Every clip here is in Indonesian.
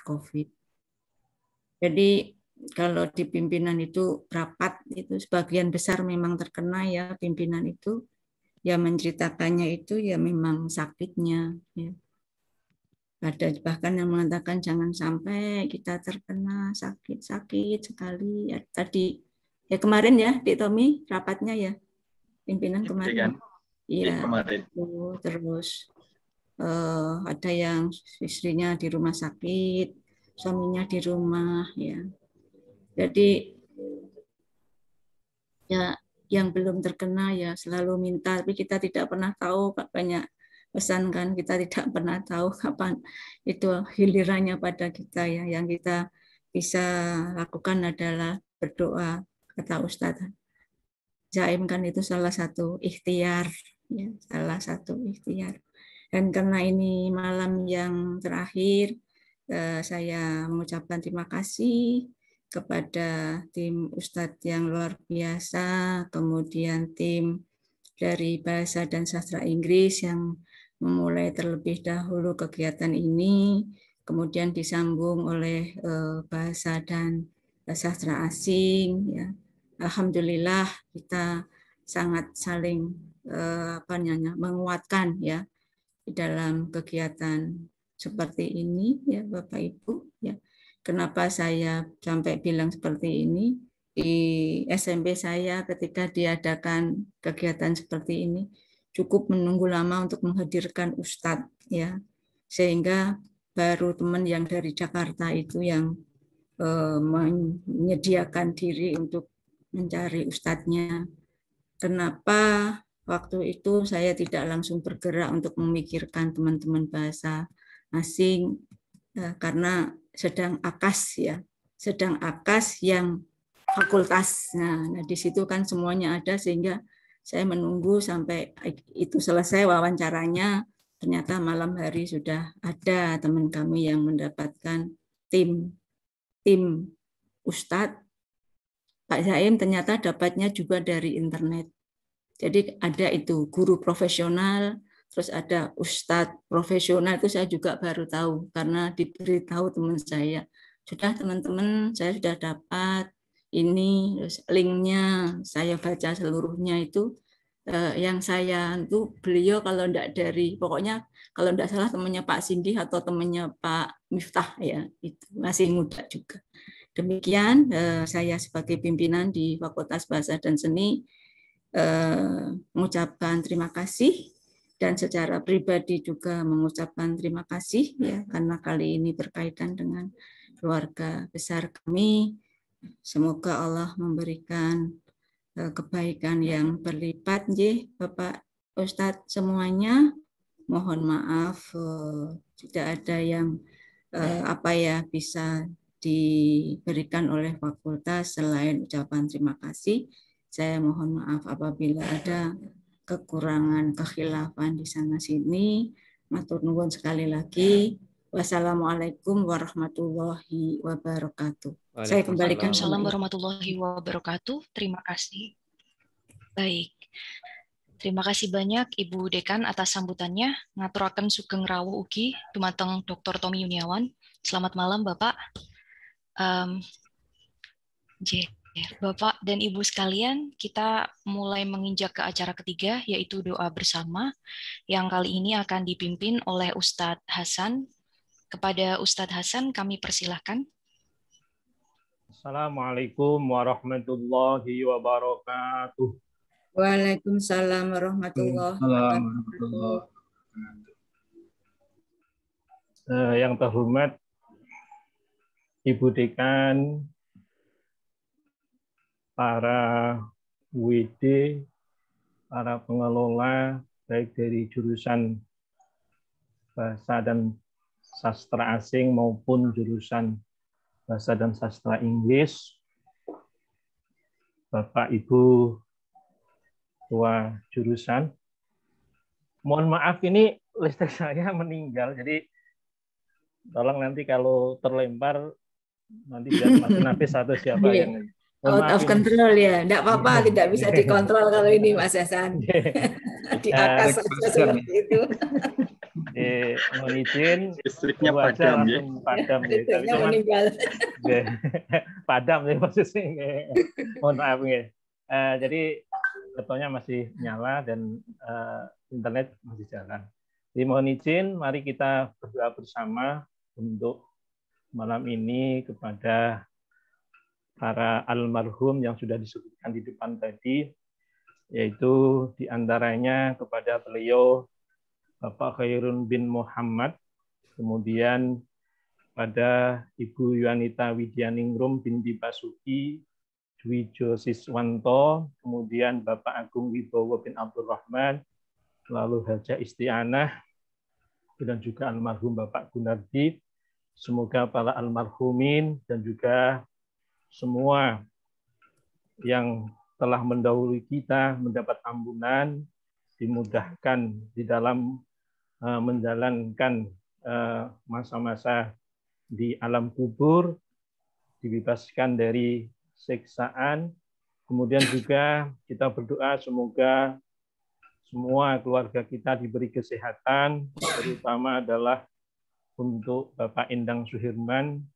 COVID. Jadi kalau di pimpinan itu rapat itu sebagian besar memang terkena ya pimpinan itu ya menceritakannya itu ya memang sakitnya ya. Ada bahkan yang mengatakan jangan sampai kita terkena sakit sekali ya, tadi ya kemarin ya Dik Tommy rapatnya ya pimpinan kemarin. Iya. Terus ada yang istrinya di rumah sakit, suaminya di rumah ya. Jadi ya yang belum terkena ya selalu minta, tapi kita tidak pernah tahu, banyak pesan kan, kita tidak pernah tahu kapan itu gilirannya pada kita ya. Yang kita bisa lakukan adalah berdoa, kata Ustadz Jaim kan itu salah satu ikhtiar ya, salah satu ikhtiar. Dan karena ini malam yang terakhir, saya mengucapkan terima kasih kepada tim Ustadz yang luar biasa, kemudian tim dari Bahasa dan Sastra Inggris yang memulai terlebih dahulu kegiatan ini, kemudian disambung oleh Bahasa dan Sastra Asing. Ya. Alhamdulillah kita sangat saling menguatkan ya di dalam kegiatan seperti ini ya Bapak Ibu ya. Kenapa saya sampai bilang seperti ini? Di SMP saya ketika diadakan kegiatan seperti ini cukup menunggu lama untuk menghadirkan ustadz ya. Sehingga baru teman yang dari Jakarta itu yang menyediakan diri untuk mencari ustadznya. Kenapa waktu itu saya tidak langsung bergerak untuk memikirkan teman-teman bahasa asing karena sedang AKAS ya, sedang AKAS yang fakultas. Nah, di situ kan semuanya ada sehingga saya menunggu sampai itu selesai wawancaranya. Ternyata malam hari sudah ada teman kami yang mendapatkan tim Ustadz. Pak Zaim ternyata dapatnya juga dari internet. Jadi ada itu guru profesional, terus ada ustadz profesional, itu saya juga baru tahu karena diberitahu teman saya. Sudah teman-teman, saya sudah dapat ini, terus linknya saya baca seluruhnya itu. Yang saya itu beliau kalau enggak dari, pokoknya kalau enggak salah temannya Pak Sindi atau temannya Pak Miftah ya, itu masih muda juga. Demikian saya sebagai pimpinan di Fakultas Bahasa dan Seni mengucapkan terima kasih dan secara pribadi juga mengucapkan terima kasih ya karena kali ini berkaitan dengan keluarga besar kami. Semoga Allah memberikan kebaikan yang berlipat nggih Bapak Ustadz semuanya. Mohon maaf tidak ada yang bisa diberikan oleh fakultas selain ucapan terima kasih. Saya mohon maaf apabila ada kekurangan kekhilafan di sana sini. Matur nuwun sekali lagi. Wassalamualaikum warahmatullahi wabarakatuh. Saya kembalikan. Waalaikumsalam warahmatullahi wabarakatuh. Terima kasih. Baik. Terima kasih banyak Ibu Dekan atas sambutannya. Ngaturaken sugeng rawuh ugi dumateng Dr. Tommy Yuniawan. Selamat malam Bapak. Bapak dan Ibu sekalian, kita mulai menginjak ke acara ketiga, yaitu doa bersama, yang kali ini akan dipimpin oleh Ustadz Hasan. Kepada Ustadz Hasan, kami persilahkan. Assalamualaikum warahmatullahi wabarakatuh. Waalaikumsalam warahmatullahi wabarakatuh. Yang terhormat Ibu Dekan, para WD, para pengelola, baik dari jurusan Bahasa dan Sastra Asing maupun jurusan Bahasa dan Sastra Inggris, Bapak Ibu Ketua jurusan. Mohon maaf ini listrik saya meninggal, jadi tolong nanti kalau terlempar nanti biar Mas Nafis atau siapa yang out of control ya, tidak apa-apa, tidak bisa dikontrol kalau ini Mas Hasan. Di atas saja seperti itu. Mohon izin, listriknya gua aja padam ya. langsung padam ya. Tapi Listriknya cuman meninggal. padam ya maksudnya. Mohon maaf ya. Jadi laptopnya masih nyala dan internet masih jalan. Jadi mohon izin, mari kita berdoa bersama untuk malam ini kepada para almarhum yang sudah disebutkan di depan tadi, yaitu diantaranya kepada beliau Bapak Khairun bin Muhammad, kemudian pada Ibu Yuanita Widyaningrum binti Basuki Dwijo Siswanto, kemudian Bapak Agung Wibowo bin Abdurrahman, lalu Haja Istianah, dan juga almarhum Bapak Gunardi. Semoga para almarhumin dan juga semua yang telah mendahului kita mendapat ampunan, dimudahkan di dalam menjalankan masa-masa di alam kubur, dibebaskan dari siksaan. Kemudian juga kita berdoa semoga semua keluarga kita diberi kesehatan, terutama adalah untuk Bapak Endang Suherman,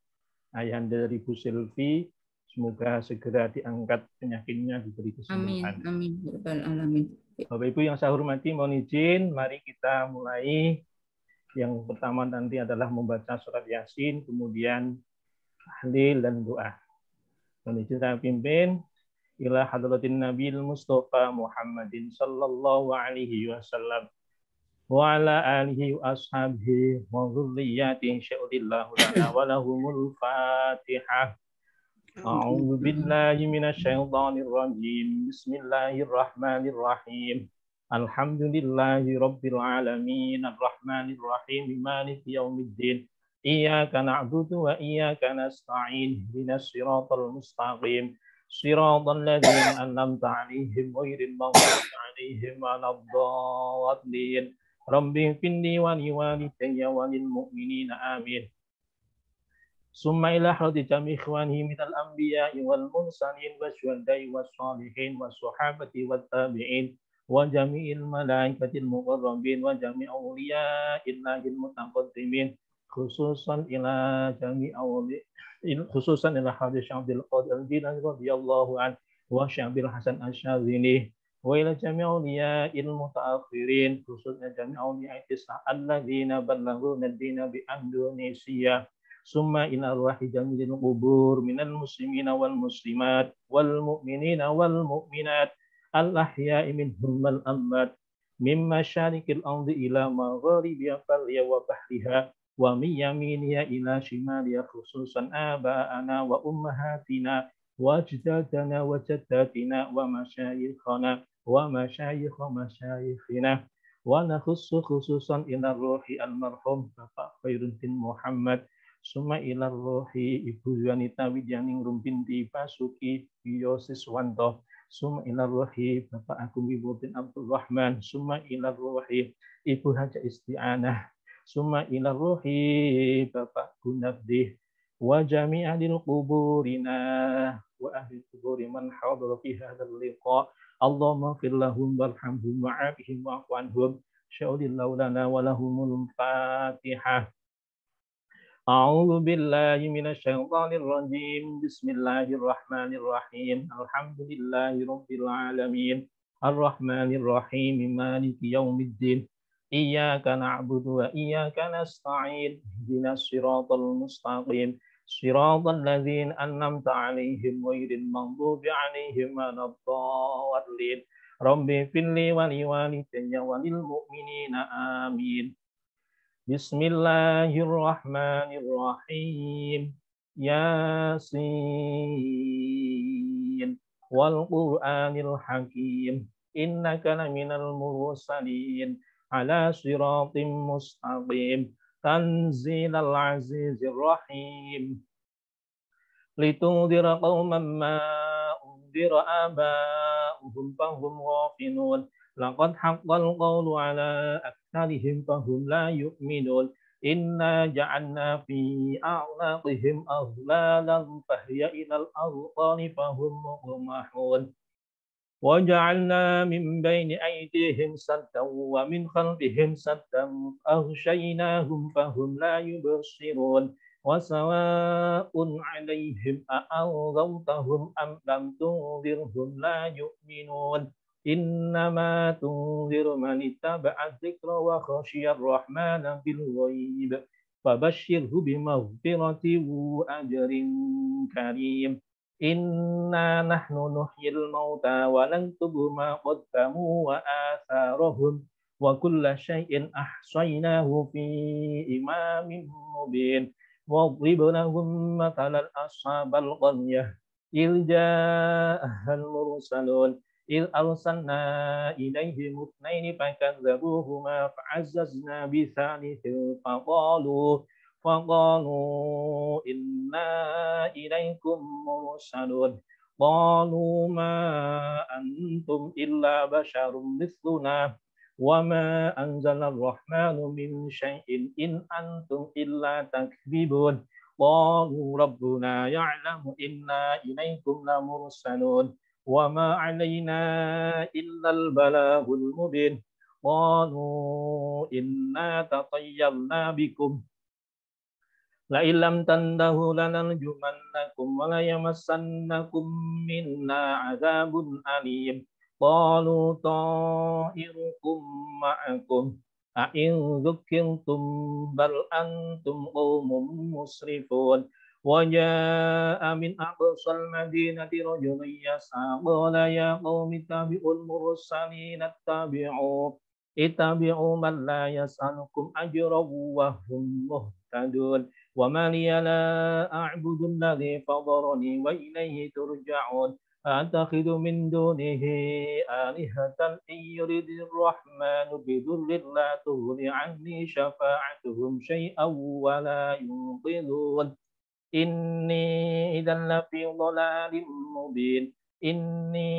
ayahanda dari Bu Silvi, semoga segera diangkat penyakitnya, diberi kesembuhan. Amin, amin. Bapak Ibu yang saya hormati, mohon izin, mari kita mulai. Yang pertama nanti adalah membaca surat Yasin, kemudian tahlil dan doa. Mohon izin saya pimpin. Ila hadratin Nabil Mustafa Muhammadin sallallahu alaihi wasallam wa ala alihi wa ashabihi wa dzurriyyatihi sya'udillahu lana wa lahumul Fatihah. A'udzu billahi minasyaitonir rajim. Bismillahirrahmanirrahim. Alhamdulillahi rabbil alamin arrahmanir rahim maliki yaumiddin. Iyyaka na'budu wa iyyaka nasta'in. Ihdinas siratal mustaqim. Siratal ladzina an'amta 'alaihim ghairil maghdubi 'alaihim waladdallin. Rabbi ighfirli wa liwalidayya wa lil mu'minina amin. Summa ila hadrati jami' ikhwani minal anbiya'i wal mursalin wasyuhada'i wassalihin wassahabati wattabi'in wa jami'il malaikatil muqarrabin wa jami' awliya'illahil mutaqaddimin khususan ila jami' khususan ila hadis Syaikhul Qadir al-Jilani radhiyallahu anhu wa Syaikhul Hasan Asy-Syadzili wa ila jami' awliya'il mutaakhirin khususnya jami' awliya tis'a alladzina ballaghu ad-dina bi Indonesia. Summa ila ruhi jami'il qubur minal muslimina wal muslimat wal mu'minina wal mu'minat al-ahya'i minhum wal amwat mimma syarikil ardi ila magharibiha wa bahriha wa min yaminiha ila shimaliha khususan aba'ana wa ummahatina wa ajdadana wa jaddatina wa masyayikhana wa masyayikha masyayikhina wa nakhussu khususan ila ruhi almarhum Bapak Khairun bin Muhammad. Summa ila ruhi Ibu Yuanita Widyaningrum binti Basuki Dwijo Siswanto. Summa ila ruhi Bapak Agung Wibowo bin Abdurrahman. Summa ila ruhi Ibu Haja Istianah. Summa ila ruhi Bapak Gunardi wa jami'il quburina wa ahli quburi man hadara fi hadzal liqa. Allahumma fir lahum warhamhum wa'afihim wa'fu anhum. Sya'udillahu lana wa lahumul Fatihah. A'udzu billahi minasyaitonir rajim. Bismillahirrahmanirrahim. Alhamdulillahirabbil alamin. Arrahmanir rahim. Maliki yaumiddin. Iyyaka na'budu wa iyyaka nasta'in. Ihdinas siratal mustaqim. Siratal ladzina an'amta 'alaihim ghairil maghdubi 'alaihim waladdallin. Rabbi ighfirli wa liwalidayya wa lil mu'minina amin. Bismillahirrahmanirrahim. Yasin wal Qur'anil Hakim. Innaka laminal mursalin ala siratim mustaqim. Tanzilal azizir rahim. Litundira qauman ma undira aba'uhum fahum ghafilun. Laqad haqqal qawlu ala aktsarihim fahum la yu'minun. Inna ja'alna fi a'naqihim aghlalan fahiya ilal adqani fahum muqmahun. وجعلنا من بين أيديهم سدا ومن خلفهم سدا فأغشيناهم فهم لا يبصرون وسواء عليهم أأنذرتهم أم لم تنذرهم لا يؤمنون إنما تنذر من اتبع الذكر وخشي الرحمن بالغيب فبشره بمغفرة وأجر كريم إنا نحن نحيي الموتى ونكتب ما قدموا وآثارهم وكل شيء أحصيناه في إمام مبين واضرب لهم مثلا أصحاب القرية إذ جاءها المرسلون إذ أرسلنا إليهم اثنين فكذبوهما فعززنا بثالث فقالوا إنا إليكم مرسلون قالوا ما أنتم إلا بشر مثلنا وما أنزل الرحمن من شيء إن أنتم إلا تكذبون قالوا ربنا يعلم إنا إليكم لمرسلون وما علينا إلا البلاغ المبين قالوا إنا تطيرنا بكم لئن لم تنتهوا لنرجمنكم وليمسنكم منا عذاب أليم قالوا طائركم معكم أئن ذكرتم بل أنتم قوم مسرفون وجاء من أقصى المدينة رجل يسعى قال يا قوم اتبعوا المرسلين اتبعوا من لا يسألكم أجرا وهم مهتدون وما لي لا أعبد الذي فضرني وإليه ترجعون أتخذ من دونه آلهة إن يرد الرحمن بضر لا تغن عني شفاعتهم شيئا ولا ينقذون إني إذا لفي ضلال مبين إني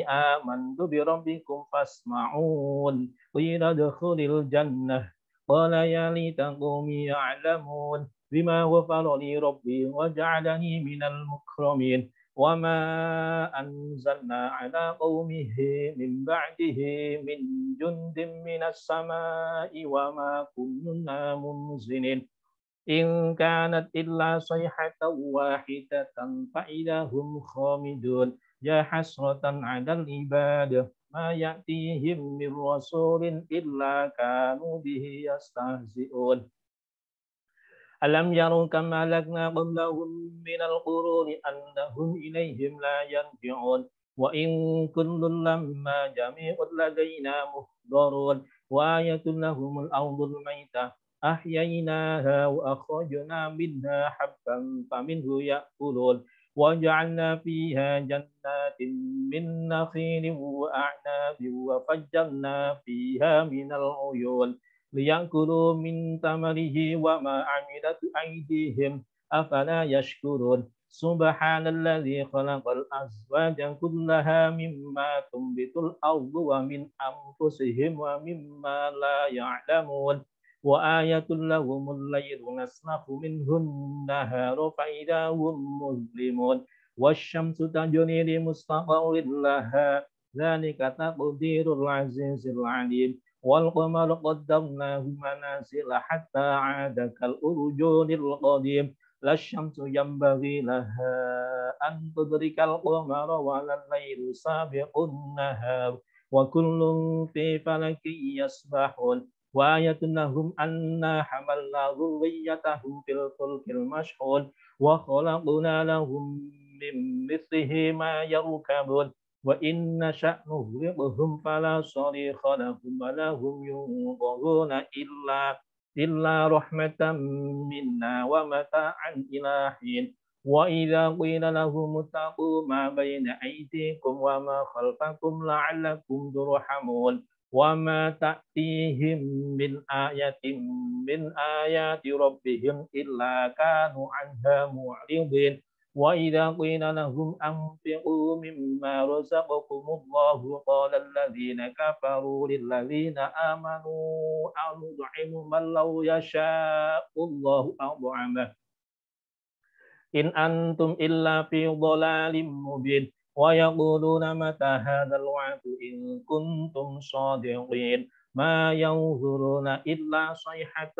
آمنت بربكم فاسمعون قيل ادخل الجنة قال يا ليت قومي يعلمون بما غفر لي ربي وجعلني من المكرمين وما أنزلنا على قومه من بعده من جند من السماء وما كنا منزلين إن كانت إلا صيحة واحدة فإذا هم خامدون يا حسرة على العباد ما يأتيهم من رسول إلا كانوا به يستهزئون ألم يروا كما أهلكنا قبلهم من القرون أنهم إليهم لا يرجعون وإن كل لما جميع لدينا محضرون وآية لهم الأرض الميتة أحييناها وأخرجنا منها حبا فمنه يأكلون وجعلنا فيها جنات من نخيل وأعناب وفجرنا فيها من العيون ليأكلوا من ثمره وما عملت أيديهم أفلا يشكرون سبحان الذي خلق الأزواج كلها مما تنبت الأرض ومن أنفسهم ومما لا يعلمون وآية لهم الليل نسلخ منه النهار فإذا هم مظلمون والشمس تجري لمستقر لها ذلك تقدير العزيز العليم والقمر قدرناه منازل حتى عاد كالأرجون القديم لا الشمس ينبغي لها أن تدرك القمر ولا الليل سابق النهار وكل في فلك يسبحون وآية لهم أنا حملنا ذريتهم في الفلك المشحون وخلقنا لهم من مثله ما يركبون وإن نشأ نغرقهم فلا صريخ لهم ولا هم ينقذون إلا رحمة منا ومتاعا إلى حين وإذا قيل لهم اتقوا ما بين أيديكم وما خلفكم لعلكم ترحمون وما تأتيهم من آية من آيات ربهم إلا كانوا عنها معرضين وإذا قيل لهم أنفقوا مما رزقكم الله قال الذين كفروا للذين آمنوا أنطعم من لو يشاء الله أطعمه إن أنتم إلا في ضلال مبين ويقولون متى هذا الوعد إن كنتم صادقين ما ينظرون إلا صيحة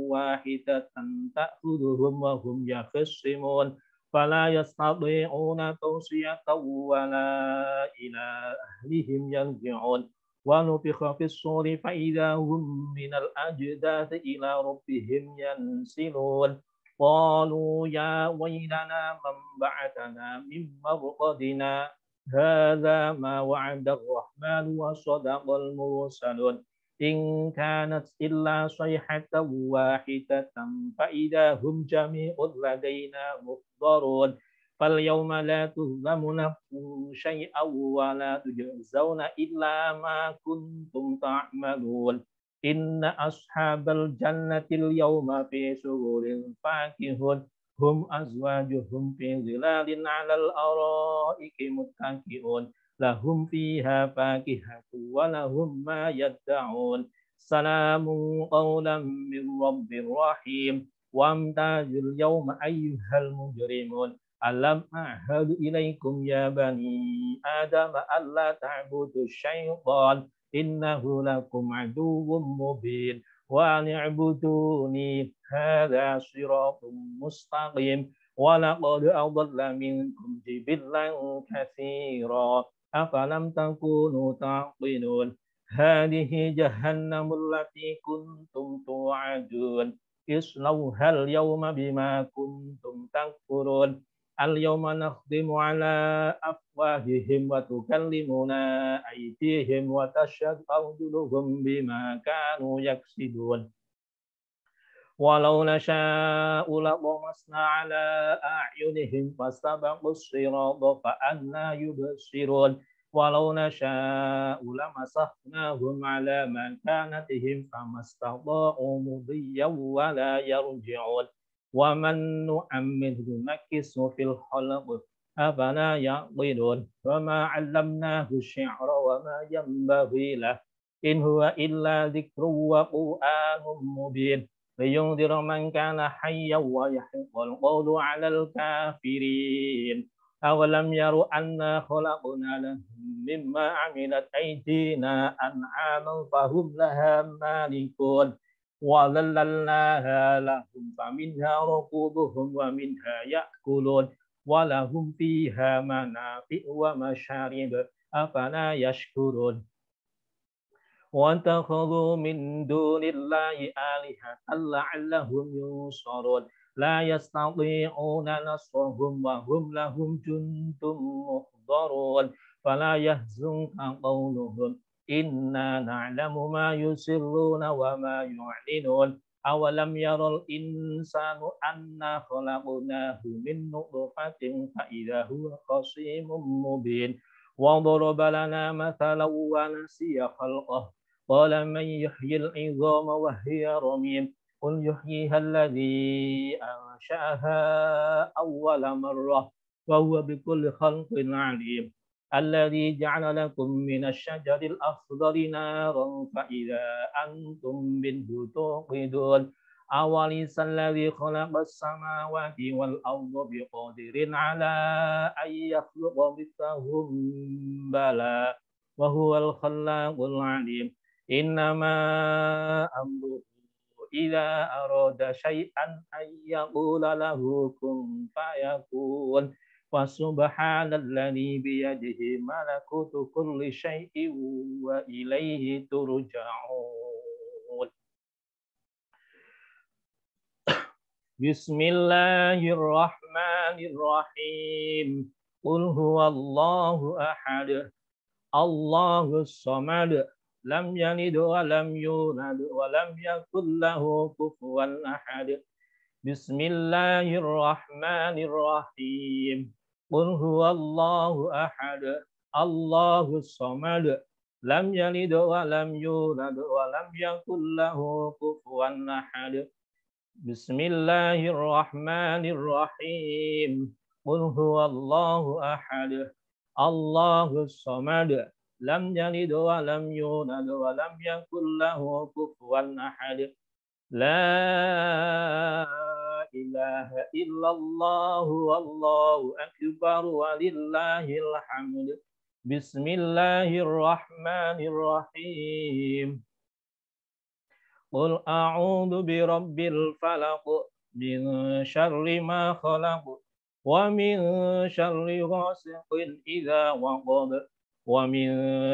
واحدة تأخذهم وهم يخصمون فلا يستطيعون توصية ولا إلى أهلهم يرجعون ونفخ في الصور فإذا هم من الأجداث إلى ربهم ينسلون قالوا يا ويلنا من بعثنا من مرقدنا هذا ما وعد الرحمن وصدق المرسلون إن كانت إلا صيحة واحدة فإذا هم جميع لدينا محضرون فاليوم لا تظلم نفس شيئا ولا تجزون إلا ما كنتم تعملون إن أصحاب الجنة اليوم في سرور فاكهون هم أزواجهم في ظلال على الأرائك متكئون لهم فيها فاكهة ولهم ما يدعون سلام قولا من رب رحيم وامتازوا اليوم أيها المجرمون ألم أعهد إليكم يا بني آدم ألا تعبدوا الشيطان إنه لكم عدو مبين وأن اعبدوني هذا صراط مستقيم ولقد أضل منكم جبلا كثيرا أفلم تكونوا تعقلون هذه جهنم التي كنتم توعدون اصلوها اليوم بما كنتم تكفرون اليوم نختم على أفواههم وتكلمنا أيديهم وتشهد أرجلهم بما كانوا يكسبون ولو نشاء لطمسنا على أعينهم فاستبقوا الصراط فأنى يبصرون ولو نشاء لمسخناهم على مكانتهم فما استطاعوا مضيا ولا يرجعون ومن نعمره نكسه في الخلق أفلا يعقلون وما علمناه الشعر وما ينبغي له إن هو إلا ذكر وقرآن مبين لينذر من كان حيا ويحق القول على الكافرين أولم يروا أنا خلقنا لهم مما عملت أيدينا أنعاما فهم لها مالكون وظللناها لهم فمنها ركوبهم ومنها يأكلون ولهم فيها منافع ومشارب أفلا يشكرون واتخذوا من دون الله آلهة لعلهم ينصرون لا يستطيعون نصرهم وهم لهم جند محضرون فلا يحزنك قولهم إنا نعلم ما يسرون وما يعلنون أولم يرى الإنسان أنا خلقناه من نطفة فإذا هو خصيم مبين وضرب لنا مثلا ونسي خلقه قال من يحيي العظام وهي رميم قل يحييها الذي أنشأها أول مرة وهو بكل خلق عليم الذي جعل لكم من الشجر الأخضر نارا فإذا أنتم منه توقدون أوليس الذي خلق السماوات والأرض بقادر على أن يخلق مثلهم بلى وهو الخلاق العليم إنما أمره إذا أراد شيئا أن يقول له كن فيكون فسبحان الذي بيده ملكوت كل شيء وإليه ترجعون بسم الله الرحمن الرحيم قل هو الله أحد الله الصمد لم يلد ولم يولد ولم يكن له كفوا أحد بسم الله الرحمن الرحيم قل هو الله أحد الله الصمد لم يلد ولم يولد ولم يكن له كفوا أحد بسم الله الرحمن الرحيم قل هو الله أحد الله الصمد لم يلد ولم يولد ولم يكن له كفوا أحد لا إله إلا الله والله أكبر ولله الحمد بسم الله الرحمن الرحيم قل أعوذ برب الفلق من شر ما خلق ومن شر غاسق إذا وقب ومن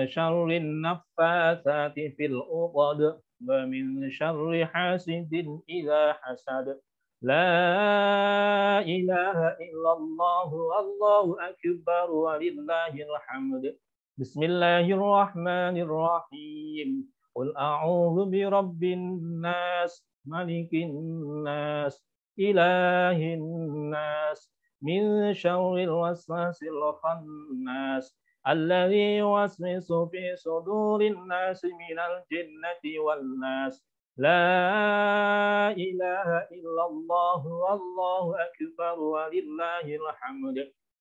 شر النفاثات في العقد ومن شر حاسد إذا حسد لا إله إلا الله الله أكبر ولله الحمد بسم الله الرحمن الرحيم قل أعوذ برب الناس ملك الناس إله الناس من شر الوسواس الخناس الذي يوسوس في صدور الناس من الجنة والناس لا إله إلا الله والله أكبر ولله الحمد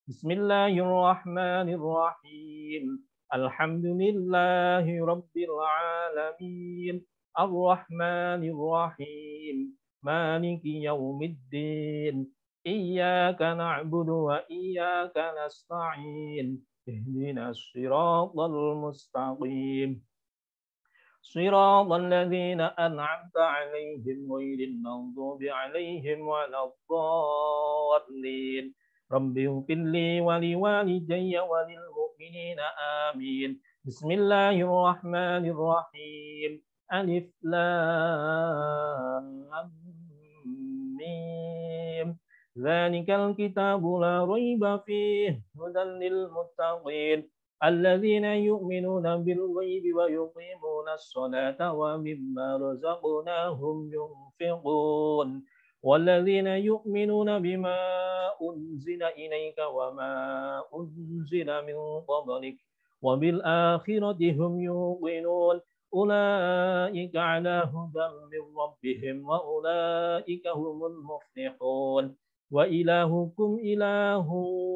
بسم الله الرحمن الرحيم الحمد لله رب العالمين الرحمن الرحيم مالك يوم الدين إياك نعبد وإياك نستعين اهدنا الصراط المستقيم صراط الذين أنعمت عليهم غير المغضوب عليهم ولا الضالين رب اغفر لي ولوالدي وللمؤمنين آمين بسم الله الرحمن الرحيم ألف لام ميم ذلك الكتاب لا ريب فيه هدى للمتقين الذين يؤمنون بالغيب ويقيمون الصلاة ومما رزقناهم ينفقون والذين يؤمنون بما أنزل إليك وما أنزل من قبلك وبالآخرة هم يوقنون أولئك على هدى من ربهم وأولئك هم المفلحون وإلهكم إله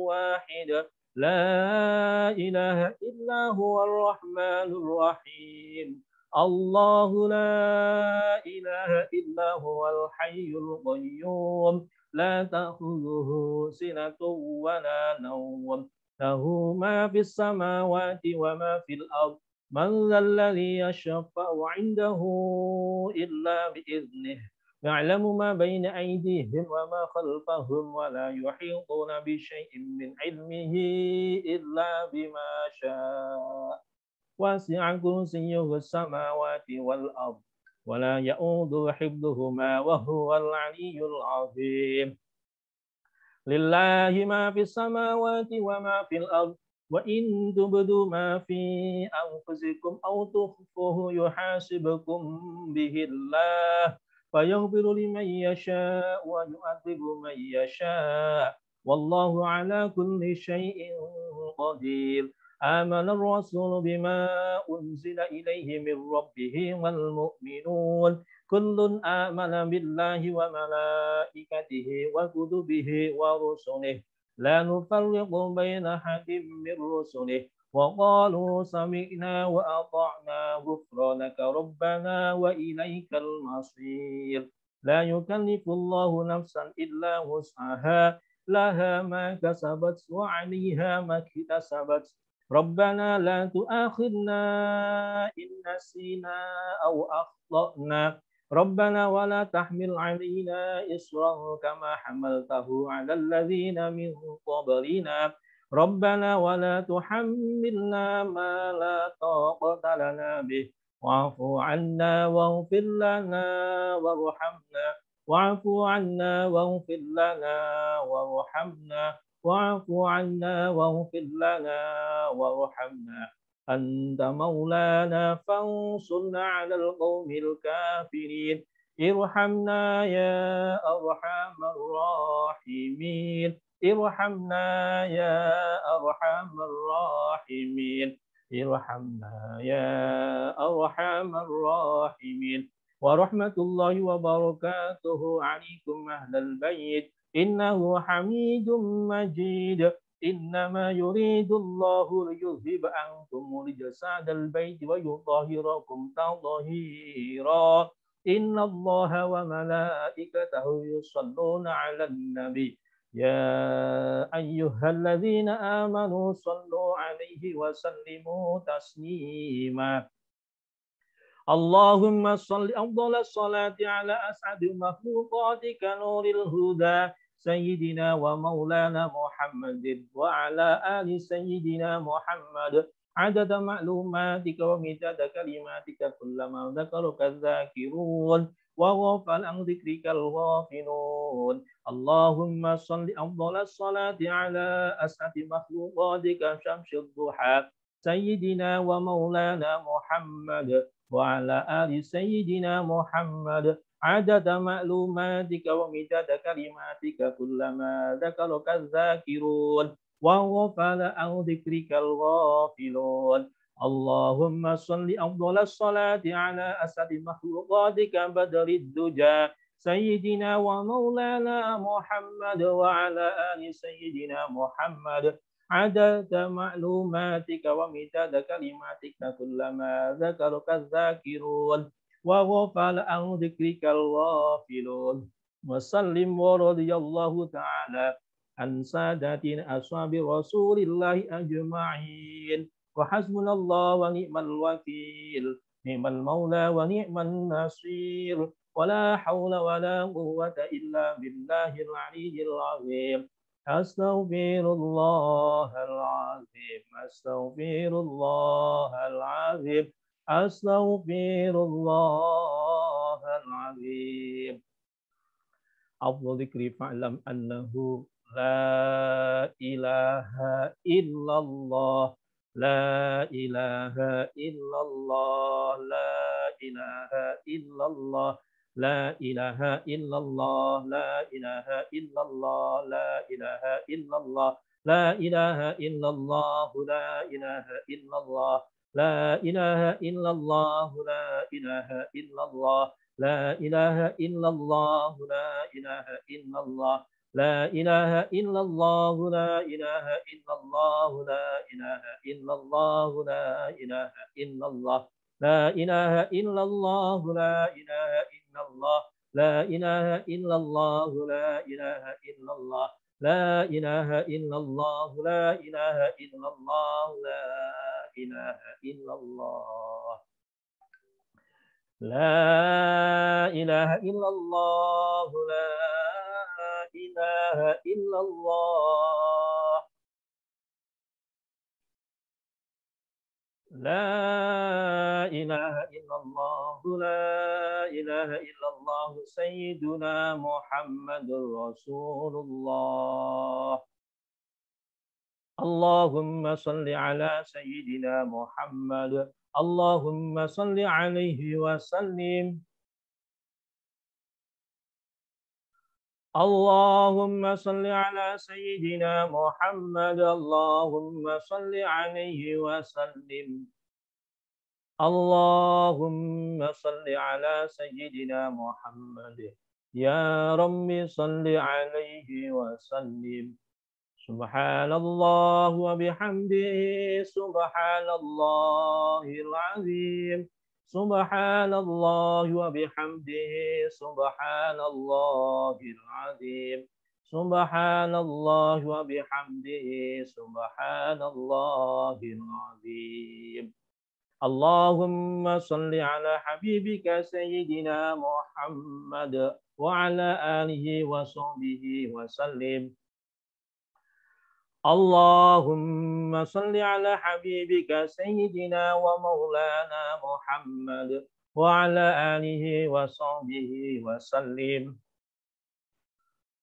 واحد لا إله إلا هو الرحمن الرحيم الله لا إله إلا هو الحي القيوم لا تأخذه سنة ولا نوم له ما في السماوات وما في الأرض من ذا الذي يشفع عنده إلا بإذنه يعلم ما بين أيديهم وما خلفهم ولا يحيطون بشيء من علمه إلا بما شاء وسع كرسيه السماوات والأرض ولا يؤود حفظهما وهو العلي العظيم لله ما في السماوات وما في الأرض وإن تبدوا ما في أنفسكم أو تخفوه يحاسبكم به الله فيغفر لمن يشاء ويعذب من يشاء والله على كل شيء قدير آمن الرسول بما أنزل إليه من ربه والمؤمنون كل آمن بالله وملائكته وكتبه ورسله لا نفرق بين أحد من رسله وقالوا سمعنا وأطعنا غفرانك ربنا وإليك المصير لا يكلف الله نفسا إلا وسعها لها ما كسبت وعليها ما اكتسبت ربنا لا تؤاخذنا إن نسينا أو أخطأنا ربنا ولا تحمل علينا إصرا كما حملته على الذين من قبلنا ربنا ولا تحملنا ما لا طاقة لنا به واعف عنا واغفر لنا وارحمنا واعف عنا واغفر لنا وارحمنا واعف عنا واغفر لنا وارحمنا أنت مولانا فانصرنا على القوم الكافرين ارحمنا يا أرحم الراحمين ارحمنا يا أرحم الراحمين ارحمنا يا أرحم الراحمين ورحمة الله وبركاته عليكم أهل البيت إنه حميد مجيد إنما يريد الله ليذهب عنكم رجس أهل البيت ويطهركم تطهيرا innallaha wa malaikatahu yusholluna 'alan nabi ya ayyuhalladzina amanu shallu 'alaihi wa sallimu taslima. Allahumma shalli afdhalas salati ala as'adil makhluqatika nuril huda sayyidina wa maulana Muhammadin wa ala ali sayyidina Muhammad adada ma'lumatika wa midada kalimatika kullama dzakaruka dzakirun wa ghafal an dzikrikal ghafilun. Allahumma shalli afdhalas salati ala as'adil makhluqatika syamsid duha sayyidina wa maulana Muhammad wa ala ali sayyidina Muhammad adada ma'lumatika wa midada kalimatika kullama dzakaruka dzakirun wa ghafala an dzikrikal ghafilun. Allahumma shalli afdhalas salati ala asadi makhluqatika badrid duja sayyidina wa maulana Muhammad wa ala ali sayyidina Muhammad adada ma'lumatika wa midada kalimatika kullama dzakaruka dzakirun wa ghafala an dzikrikal ghafilun. Wa sallim wa radiyallahu ta'ala an sadatina ashabi rasulillahi ajma'in wa hasbunallahu wa ni'mal wakil ni'mal maula wa ni'man nasir wa la hawla wa la quwwata illa billahil aliyyil azim. Astaghfirullahal azim, astaghfirullahal azim, astaghfirullahal azim. Afdhal dzikri fa'lam annahu la ilaha illallah, la ilaha illallah, la ilaha illallah. La ilaha illallah, la ilaha illallah, la ilaha illallah, la ilaha illallah, la ilaha illallah, la ilaha illallah, la ilaha illallah, la ilaha illallah, la ilaha illallah, la ilaha illallah, la ilaha illallah, la ilaha illallah, la ilaha illallah. La ilaha illallah, la ilaha illallah, la ilaha illallah, la ilaha illallah, la ilaha illallah, la ilaha illallah, la ilaha illallah. La ilaha illallah, la ilaha illallah. La ilaha illallah, la ilaha illallah, Sayyiduna Muhammadur Rasulullah. Allahumma salli ala Sayyidina Muhammad, Allahumma salli alaihi wa sallim. Allahumma salli ala Sayyidina Muhammad, Allahumma salli alaihi wa sallim. Allahumma salli ala Sayyidina Muhammad, ya Rabbi salli alaihi wa sallim. Subhanallah wa bihamdihi, subhanallahil azim. Subhanallah wa bihamdihi, subhanallahil azim. Subhanallah wa bihamdihi, subhanallahil azim. Allahumma salli ala habibika sayyidina Muhammad wa ala alihi wa sahbihi wa sallim. Allahumma salli ala habibika sayyidina wa maulana Muhammad wa ala alihi wa sahbihi wa sallim.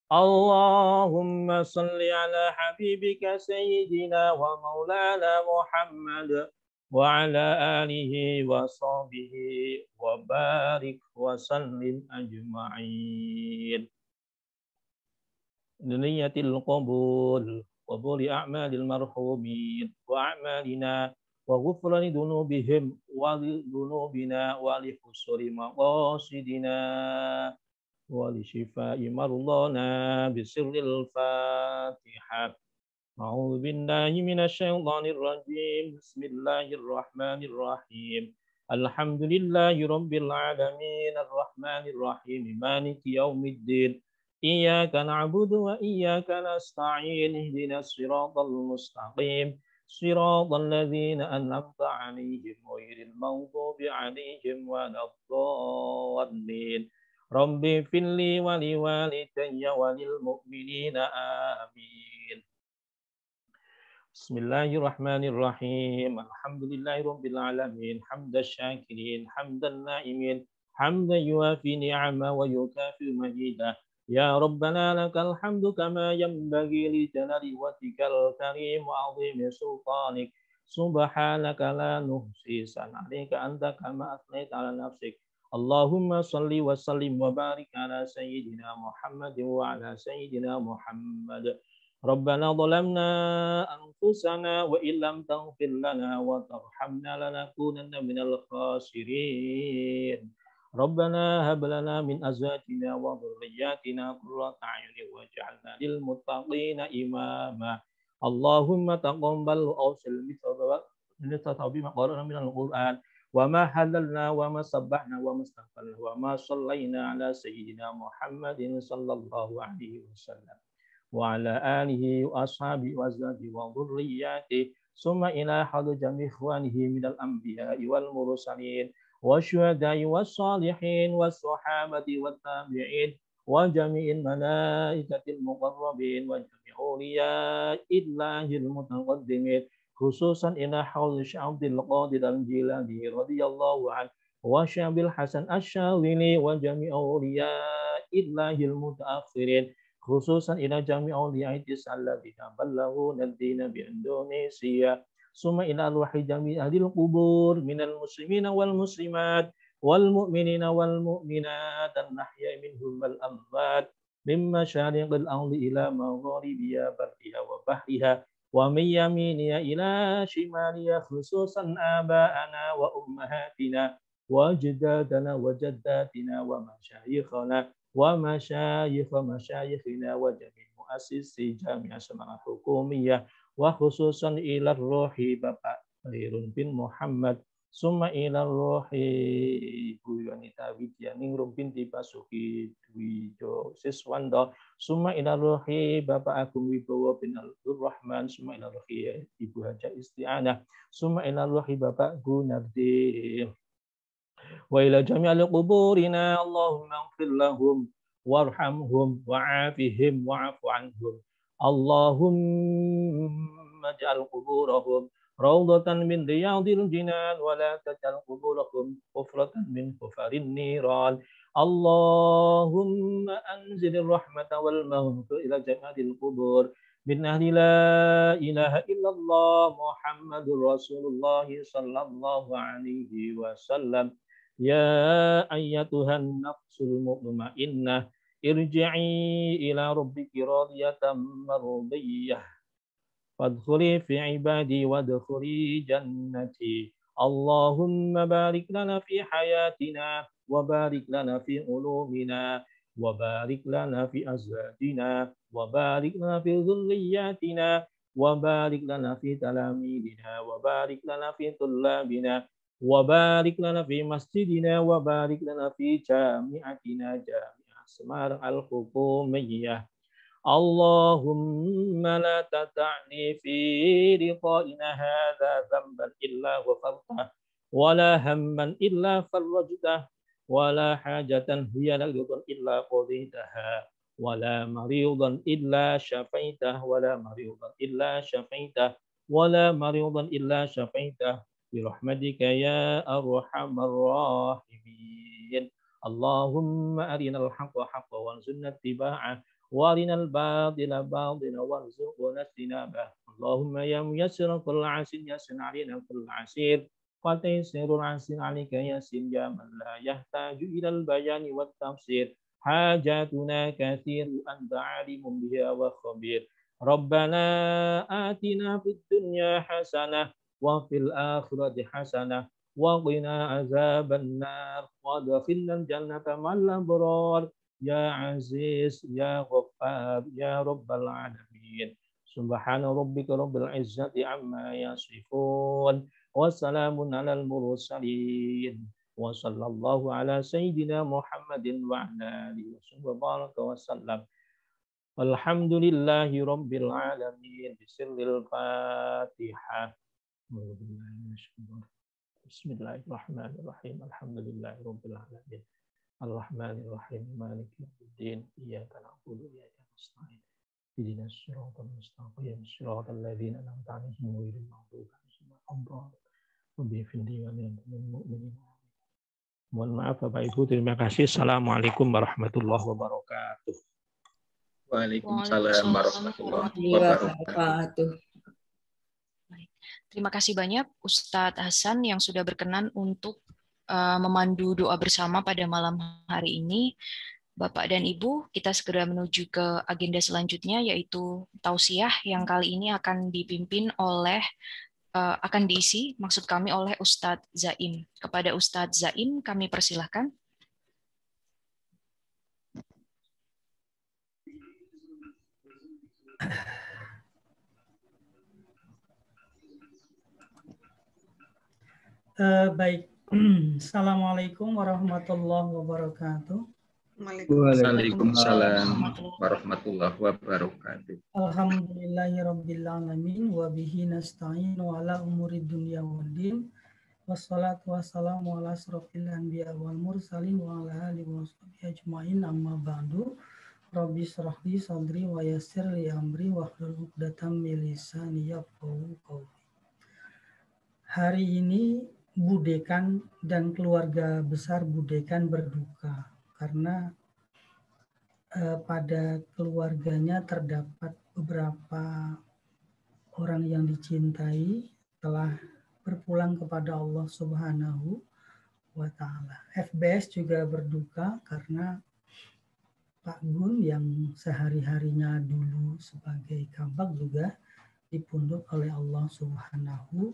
Allahumma salli ala habibika sayyidina wa maulana Muhammad wa ala alihi wa sahbihi wa barik wa sallim ajma'in. Niyatil qabul qabuli a'malil marhumin wa a'malina wa ghufrani dunubihim wa dunubina wa li husuli maqasidina wa li shifai marlana bisirril Fatihah. A'udzu billahi minasyaitonir rajim. Bismillahirrahmanirrahim. Alhamdulillahi Rabbil Alamin Ar-Rahmanir Rahim Maliki Yaumiddin Iyyaka na'budu wa iyyaka nasta'in Ihdinas siratal mustaqim Siratal ladzina an'amta 'alaihim ghairil maghdubi 'alaihim waladdallin Rabbi firli wa liwalidayya wa lil mu'minina amin. Bismillahirrahmanirrahim. Alhamdulillahirabbil alamin. Hamdasy syakirin, hamdan na'imin, hamdan yuafi ni'ama wa yukafi majidah. Ya Rabbana lakal hamdu kama yanbaghi li jalali wajhikal karim wa 'azimi sultanik. Subhanaka la nuhsi san'alika anta kama athnayta ala nafsik. Allahumma salli wa sallim wa barik ala sayyidina Muhammad wa ala sayyidina Muhammad. Rabbana zalamna anfusana wa illam taghfir lana wa tarhamna lanakunanna minal khasirin. Rabbana hab lana min azwajina wa dhurriyyatina qurrata a'yunin waj'alna lil muttaqina imama. Allahumma taqabbal awsil mithabi ma qara'na minal Qur'an wa ma halalna wa ma sabbahna wa ma astaghfarna wa ma sallayna ala sayyidina Muhammadin sallallahu alaihi wasallam wa ala alihi wa ashabihi wa azwajihi wa dhurriyyatihi summa ila hadu jami' ikhwanihi minal anbiya'i wal mursalin wa syuhada'i was salihin was sahabati wat tabi'in wa jami'il malaikatil muqarrabin wa jami' awliya'illahil mutaqaddimin khususan ila hadu Syabdil Qadir al-Jilani radhiyallahu anhu wa Syabil Hasan Asy-Syadhili wa jami' awliya'illahil mutaakhirin khususan ila jami' awliya'is alladziina ballaghu ad-dina bi Indonesia summa ila ruhi jami' ahlil qubur minal muslimina wal muslimat wal mu'minina wal mu'minat an nahya minhum wal amwat min masyariqil ardi ila magharibiha barriha wa bahriha wa min yaminiha ila shimaliha khususan aba'ana wa ummahatina wa ajdadana wa jaddatina wa masyayikhana wa masyayikhina wa jami' muassisi jami'ah Semarang Hukumiyah wa khususan ila ruhi Bapak Khairun bin Muhammad summa ila ruhi Bu Yunita Widyaning binti Basuki Dwijo Siswando summa ila ruhi Bapak Agung Wibowo bin Abdul Rahman summa ila ruhi Ibu Haja Isti'anah summa ila ruhi Bapak Gunardi wa ila jami'il quburina Allahumma ighfir lahum warhamhum wa'afihim wa'fu anhum Allahumma ij'al quburahum rawdatan min riyadil jinan wa la taj'al quburahum hufratan min hufarin niran Allahumma anzilir rahmata wal maghfirata ila jami'il qubur min ahli la ilaha illallah Muhammadur Rasulullah sallallahu alaihi wasallam. Ya ayyatuhan nafsul mutmainnah irji'i ila rabbiki radiyatan mardiyah fadkhuli fi ibadi wadkhuli jannati Allahumma barik lana fi hayatina wa barik lana fi ulumina wa barik lana fi azwajina wa barik lana fi dhurriyyatina wa barik lana fi talamidina wa barik lana fi tullabina wa barik lana fi masjidina wa barik lana fi jami'atina jami'ah Semarang Al-Hukumiyah Allahumma la tata'ni fi liqa'ina hadza dhanban illa ghafartah wa la hamman illa farajtah wa la hajatan hiya laka illa qaditaha wa la maridan illa syafaitah wa la maridan illa syafaitah wa la maridan illa syafaitah birahmatika ya arhamar rahimin Allahumma arinal haqqa haqqan warzuqna ittiba'ah wa arinal batila batilan warzuqna ijtinabah Allahumma ya muyassir kulli 'asrin yassir 'alaina kulli 'asir wa taysirul 'asri 'alaika yassir ya man la yahtaju ilal bayani wat tafsir hajatuna katsiru anta 'alimun biha wa khabir Rabbana atina fid dunya hasanah wa fil akhirati hasanah wa qina azabannar wa adkhilnal jannata ma'al abrar ya aziz ya ghaffar ya rabbal alamin subhana rabbika rabbil izzati amma yasifun وسلام على المرسلين وصلى الله على سيدنا محمد وعلى آله وبارك وسلم الحمد لله رب العالمين بسر الفاتحة بسم الله الرحمن الرحيم الحمد لله رب العالمين الرحمن الرحيم مالك يوم الدين إياك نعبد وإياك نستعين اهدنا الصراط المستقيم صراط الذين أنعمت عليهم غير المغضوب عليهم ولا الضالين وبفضل المؤمنين. Mohon maaf Bapak Ibu, terima kasih. Assalamualaikum warahmatullahi wabarakatuh. Waalaikumsalam warahmatullahi wabarakatuh. Terima kasih banyak Ustadz Hasan yang sudah berkenan untuk memandu doa bersama pada malam hari ini. Bapak dan Ibu, kita segera menuju ke agenda selanjutnya, yaitu tausiah yang kali ini akan dipimpin oleh, akan diisi, maksud kami oleh Ustadz Zaim. Kepada Ustadz Zaim, kami persilahkan. Baik. Assalamualaikum warahmatullahi wabarakatuh. Waalaikumsalam warahmatullahi wabarakatuh. Alhamdulillahirabbil alamin wa bihi nasta'inu ala umuri dunya waddin. Wassalatu wassalamu ala asrofil anbiya wal mursalin wa ala alihi washabihi ajmain amma ba'du. Rabbi shrah li sadri wa yassir li amri wahlul 'uqdatam min lisani yafqahu qawli. Hari ini Bu Dekan dan keluarga besar Bu Dekan berduka karena pada keluarganya terdapat beberapa orang yang dicintai telah berpulang kepada Allah Subhanahu wa Ta'ala. FBS juga berduka karena Pak Gun yang sehari-harinya dulu sebagai kabag juga dipundut oleh Allah Subhanahu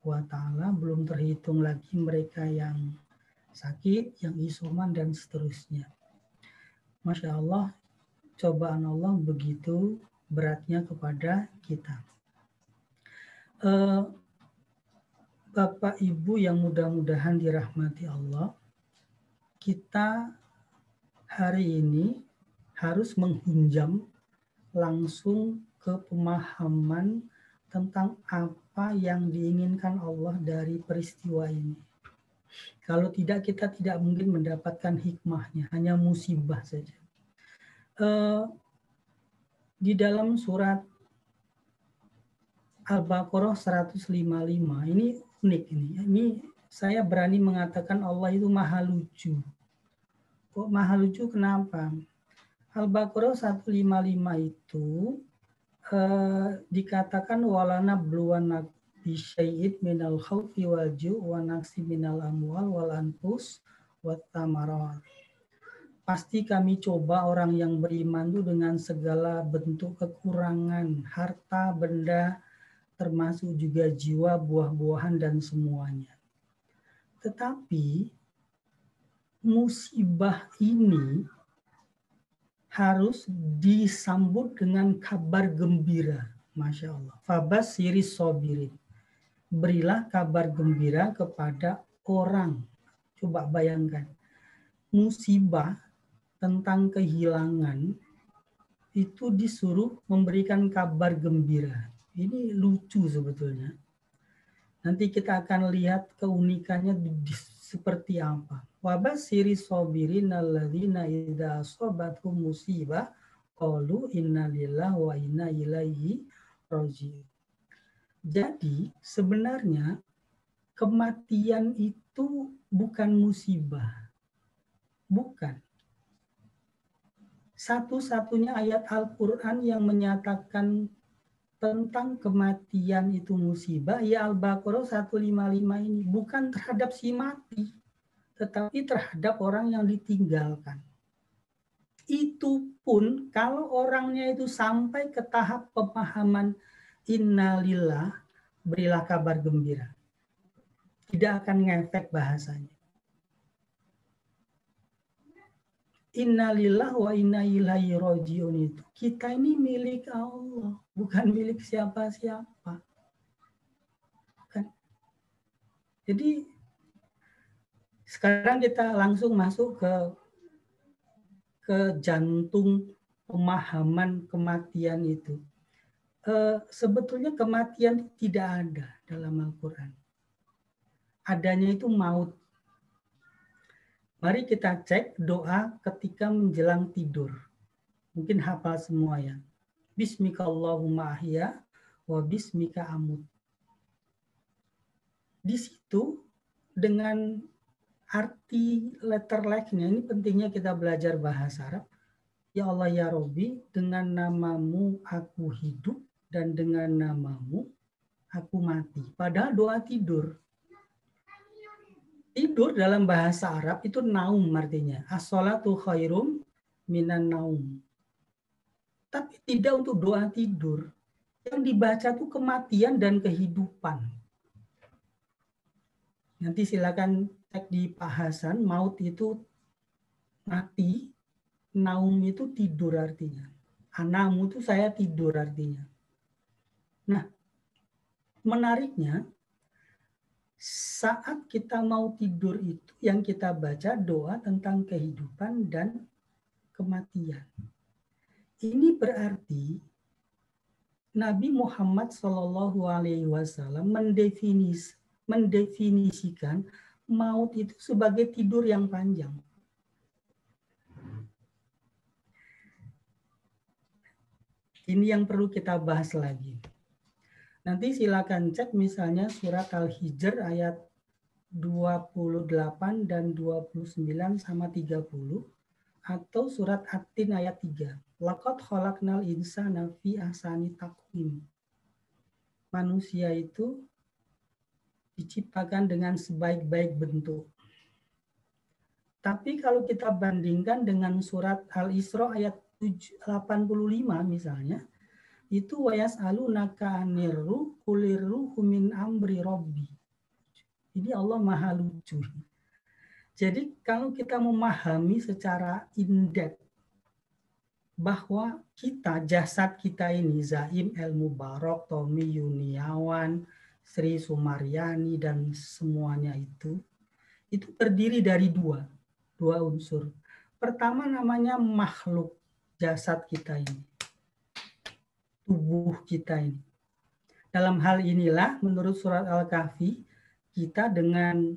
wa Ta'ala. Belum terhitung lagi mereka yang sakit, yang isoman, dan seterusnya. Masya Allah, cobaan Allah begitu beratnya kepada kita. Bapak Ibu yang mudah-mudahan dirahmati Allah, kita hari ini harus menghunjam langsung ke pemahaman tentang apa yang diinginkan Allah dari peristiwa ini. Kalau tidak, kita tidak mungkin mendapatkan hikmahnya, hanya musibah saja. Di dalam surat Al-Baqarah 155, ini unik ini. Ini saya berani mengatakan Allah itu maha lucu. Kok maha lucu kenapa? Al-Baqarah 155 itu dikatakan walana bluwana bisyai'id minal khawfi wal ju' wa naqsi minal amwal wal anfus wat tamarat. Pasti kami coba orang yang beriman itu dengan segala bentuk kekurangan, harta, benda, termasuk juga jiwa, buah-buahan, dan semuanya. Tetapi musibah ini harus disambut dengan kabar gembira. Masya Allah. Fabasyiris sabirin. Berilah kabar gembira kepada orang. Coba bayangkan. Musibah tentang kehilangan itu disuruh memberikan kabar gembira. Ini lucu sebetulnya. Nanti kita akan lihat keunikannya seperti apa. Wabasyiris sabirin alladzina idza asabathum musibah qalu inna lillahi wa inna ilaihi raji'un. Jadi sebenarnya kematian itu bukan musibah. Bukan. Satu-satunya ayat Al-Qur'an yang menyatakan tentang kematian itu musibah, ya Al-Baqarah 155 ini, bukan terhadap si mati, tetapi terhadap orang yang ditinggalkan. Itu pun kalau orangnya itu sampai ke tahap pemahaman innalillah, berilah kabar gembira. Tidak akan ngefek bahasanya. Innalillah wa inna ilaihi raji'un itu. Kita ini milik Allah, bukan milik siapa-siapa. Bukan. Jadi sekarang kita langsung masuk ke jantung pemahaman kematian itu. Sebetulnya kematian tidak ada dalam Al-Quran. Adanya itu maut. Mari kita cek doa ketika menjelang tidur. Mungkin hafal semua ya. Bismika Allahumma ahya wa bismika amut. Di situ dengan arti letter like-nya, ini pentingnya kita belajar bahasa Arab. Ya Allah ya Robbi, dengan namamu aku hidup dan dengan namamu aku mati. Padahal doa tidur. Tidur dalam bahasa Arab itu naum artinya. As-sholatu khairum minan naum. Tapi tidak untuk doa tidur. Yang dibaca itu kematian dan kehidupan. Nanti silakan cek di Pak Hasan, maut itu mati, naum itu tidur artinya. Anamu itu saya tidur artinya. Nah, menariknya, saat kita mau tidur itu yang kita baca doa tentang kehidupan dan kematian. Ini berarti Nabi Muhammad SAW mendefinisikan maut itu sebagai tidur yang panjang. Ini yang perlu kita bahas lagi. Nanti silakan cek misalnya surat Al-Hijr ayat 28 dan 29 sama 30 atau surat At-Tin ayat 3. Laqad khalaqnal insana fi ahsani taqwim. Manusia itu diciptakan dengan sebaik-baik bentuk. Tapi kalau kita bandingkan dengan surat Al-Isra ayat 85 misalnya, itu wayas'alunaka anirru qulirruhu min amri rabbi. Ini Allah maha lucu. Jadi kalau kita memahami secara in-depth bahwa kita, jasad kita ini, Zaim El Mubarak, Tommy Yuniawan, Sri Sumaryani, dan semuanya itu terdiri dari dua unsur. Pertama namanya makhluk, jasad kita ini, tubuh kita ini. Dalam hal inilah menurut surat Al-Kahfi, kita dengan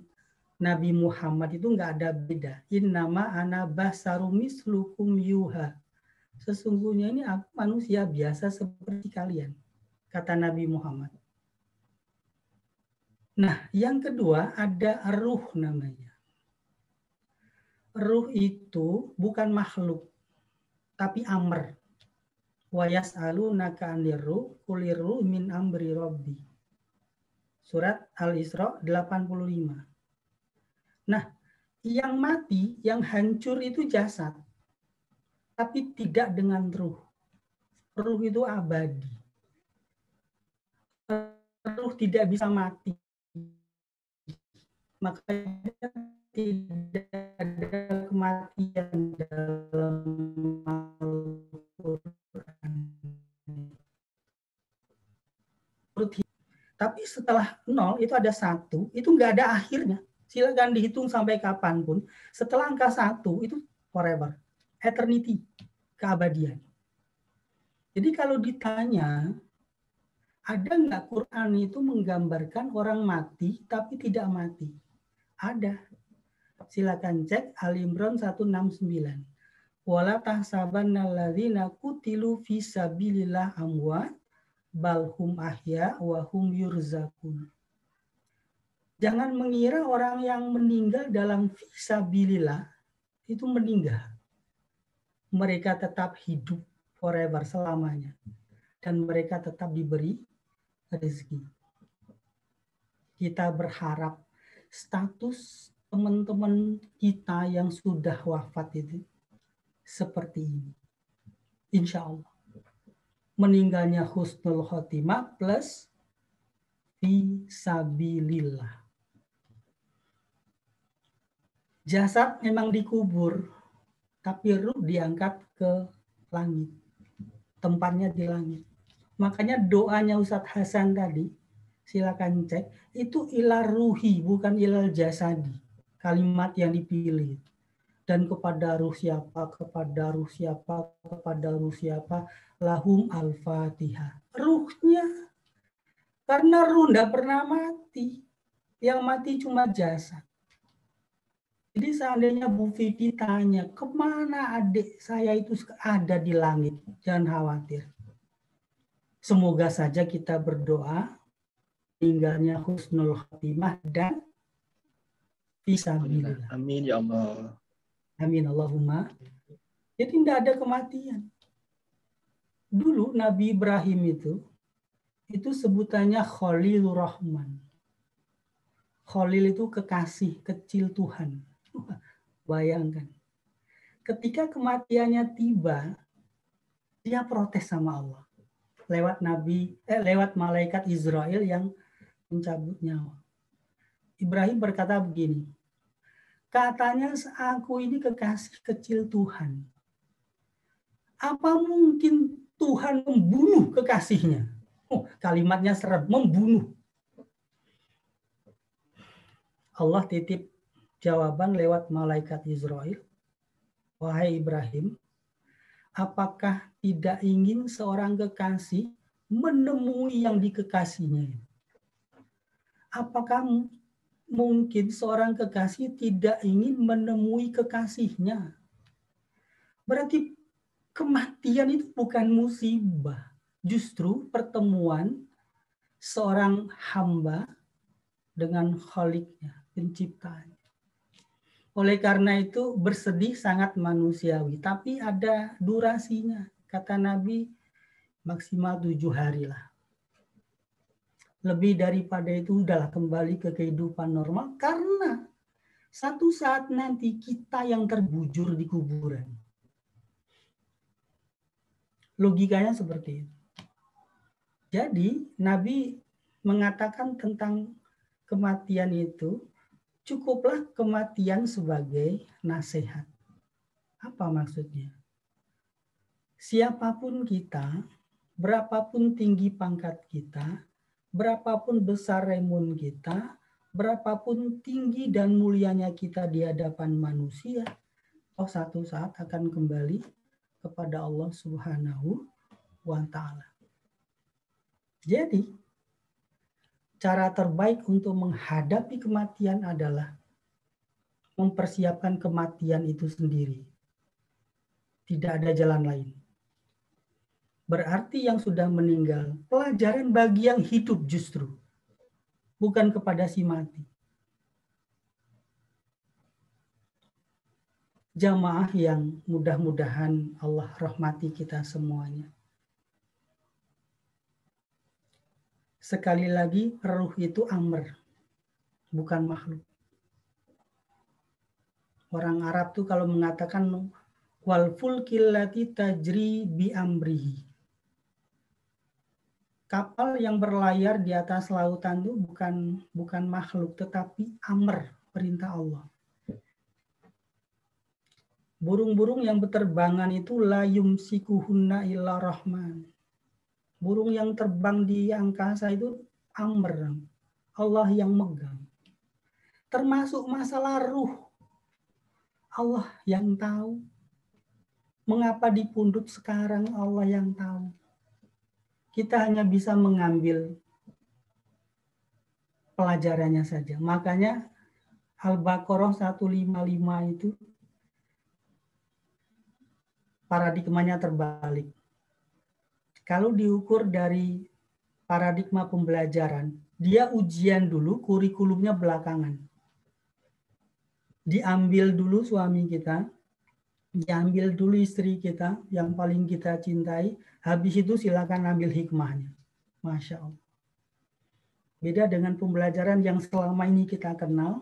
Nabi Muhammad itu nggak ada beda. Innama ana basarum mislukum yuha. Sesungguhnya ini aku manusia biasa seperti kalian, kata Nabi Muhammad. Nah, yang kedua ada ruh namanya. Ruh itu bukan makhluk, tapi amr. Wa yas'alunaka 'anir ruh, qulir ruh min amri rabbi. Surat Al-Isra 85. Nah, yang mati, yang hancur itu jasad. Tapi tidak dengan ruh. Ruh itu abadi. Ruh tidak bisa mati. Makanya tidak ada kematian dalam Al-Quran. Tapi setelah 0 itu ada 1, itu nggak ada akhirnya. Silakan dihitung sampai kapanpun. Setelah angka 1 itu forever, eternity, keabadian. Jadi kalau ditanya, ada nggak Quran itu menggambarkan orang mati tapi tidak mati? Ada. Silakan cek Al-Imran 169. Wala tahsabanna alladzina qutilu fi sabilillah amwat bal hum ahya wa hum yurzaqun. Jangan mengira orang yang meninggal dalam fisabilillah itu meninggal. Mereka tetap hidup forever, selamanya. Dan mereka tetap diberi rezeki. Kita berharap status teman-teman kita yang sudah wafat itu seperti ini. Insya Allah. Meninggalnya husnul khotimah plus fisabilillah. Jasad memang dikubur, tapi ruh diangkat ke langit. Tempatnya di langit. Makanya doanya Ustadz Hasan tadi, silakan cek, itu ilal ruhi, bukan ilal jasadi. Kalimat yang dipilih. Dan kepada ruh siapa, kepada ruh siapa, kepada ruh siapa, lahum al-fatihah. Ruhnya. Karena ruh tidak pernah mati. Yang mati cuma jasad. Jadi seandainya Bu Vivi tanya, kemana adik saya itu ada di langit? Jangan khawatir. Semoga saja kita berdoa, meninggalnya husnul khotimah dan fisabilillah. Amin ya Allah. Amin Allahumma. Jadi tidak ada kematian. Dulu Nabi Ibrahim itu sebutannya Khalilur Rahman. Khalil itu kekasih kecil Tuhan. Bayangkan. Ketika kematiannya tiba, dia protes sama Allah. Lewat malaikat Israel yang mencabut nyawa. Ibrahim berkata begini, katanya aku ini kekasih kecil Tuhan. Apa mungkin Tuhan membunuh kekasihnya? Kalimatnya serem, membunuh. Allah titip jawaban lewat malaikat Israel. Wahai Ibrahim, apakah tidak ingin seorang kekasih menemui yang dikekasihnya? Apakah mungkin seorang kekasih tidak ingin menemui kekasihnya? Berarti kematian itu bukan musibah. Justru pertemuan seorang hamba dengan Khaliknya, penciptanya. Oleh karena itu bersedih sangat manusiawi, tapi ada durasinya. Kata Nabi maksimal 7 hari lah. Lebih daripada itu udahlah kembali ke kehidupan normal karena satu saat nanti kita yang terbujur di kuburan. Logikanya seperti itu. Jadi Nabi mengatakan tentang kematian itu, cukuplah kematian sebagai nasihat. Apa maksudnya? Siapapun kita, berapapun tinggi pangkat kita, berapapun besar remun kita, berapapun tinggi dan mulianya kita di hadapan manusia, satu saat akan kembali kepada Allah Subhanahu wa Ta'ala. Jadi, cara terbaik untuk menghadapi kematian adalah mempersiapkan kematian itu sendiri. Tidak ada jalan lain. Berarti yang sudah meninggal, pelajaran bagi yang hidup justru. Bukan kepada si mati. Jamaah yang mudah-mudahan Allah rahmati kita semuanya. Sekali lagi, ruh itu amr, bukan makhluk. Orang Arab tuh kalau mengatakan wal fulkil lati tajri bi amrihi. Kapal yang berlayar di atas lautan itu bukan makhluk tetapi amr, perintah Allah. Burung-burung yang berterbangan itu la yumsikuhunna illa rahman. Burung yang terbang di angkasa itu amr, Allah yang megang. Termasuk masalah ruh. Allah yang tahu. Mengapa dipundut sekarang, Allah yang tahu. Kita hanya bisa mengambil pelajarannya saja. Makanya Al-Baqarah 155 itu paradigmanya terbalik. Kalau diukur dari paradigma pembelajaran, dia ujian dulu, kurikulumnya belakangan. Diambil dulu suami kita, diambil dulu istri kita yang paling kita cintai, habis itu silakan ambil hikmahnya. Masya Allah. Beda dengan pembelajaran yang selama ini kita kenal,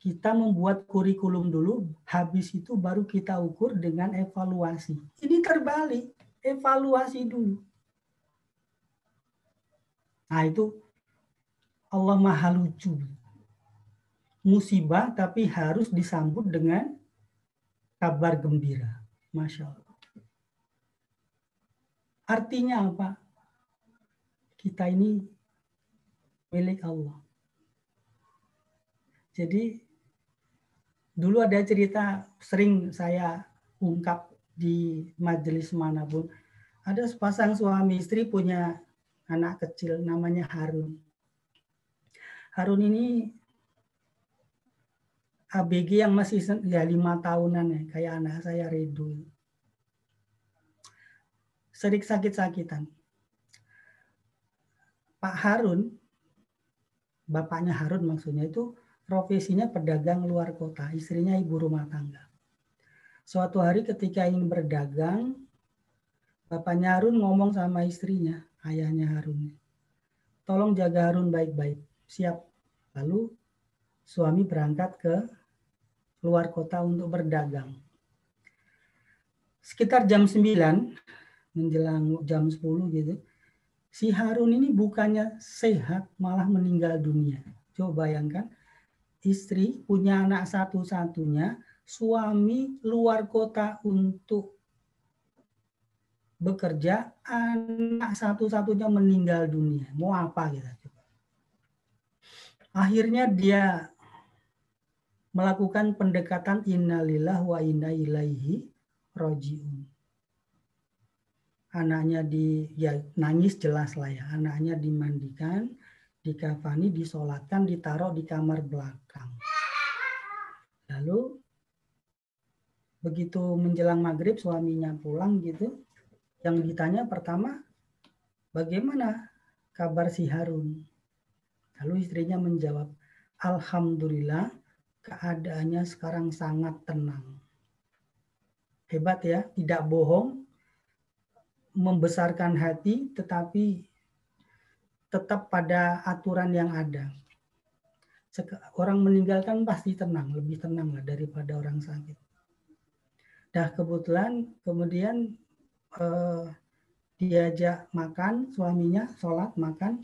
kita membuat kurikulum dulu, habis itu baru kita ukur dengan evaluasi. Ini terbalik, evaluasi dulu. Nah itu Allah maha lucu. Musibah tapi harus disambut dengan kabar gembira. Masya Allah. Artinya apa? Kita ini milik Allah. Jadi dulu ada cerita sering saya ungkap di majelis manapun. Ada sepasang suami istri punya anak kecil namanya Harun. Harun ini ABG yang masih ya 5 tahunan ya, kayak anak saya Redo. Sering sakit-sakitan. Pak Harun, bapaknya Harun maksudnya itu profesinya pedagang luar kota, istrinya ibu rumah tangga. Suatu hari ketika ingin berdagang, bapaknya Harun ngomong sama istrinya, ayahnya Harun, tolong jaga Harun baik-baik, siap. Lalu suami berangkat ke luar kota untuk berdagang. Sekitar jam 9, menjelang jam 10 gitu, si Harun ini bukannya sehat, malah meninggal dunia. Coba bayangkan, istri punya anak satu-satunya, suami luar kota untuk bekerja, anak satu-satunya meninggal dunia. Mau apa kita coba? Akhirnya dia melakukan pendekatan innalillah wa inna ilaihi rajiun. Anaknya ya nangis jelas lah ya. Anaknya dimandikan, dikafani, disolatkan, ditaruh di kamar belakang. Lalu begitu menjelang maghrib suaminya pulang gitu, yang ditanya pertama, bagaimana kabar si Harun? Lalu istrinya menjawab, alhamdulillah keadaannya sekarang sangat tenang. Hebat ya, tidak bohong, membesarkan hati, tetapi tetap pada aturan yang ada. Orang meninggalkan pasti tenang, lebih tenang lah daripada orang sakit. Dah kebetulan kemudian diajak makan, suaminya sholat makan.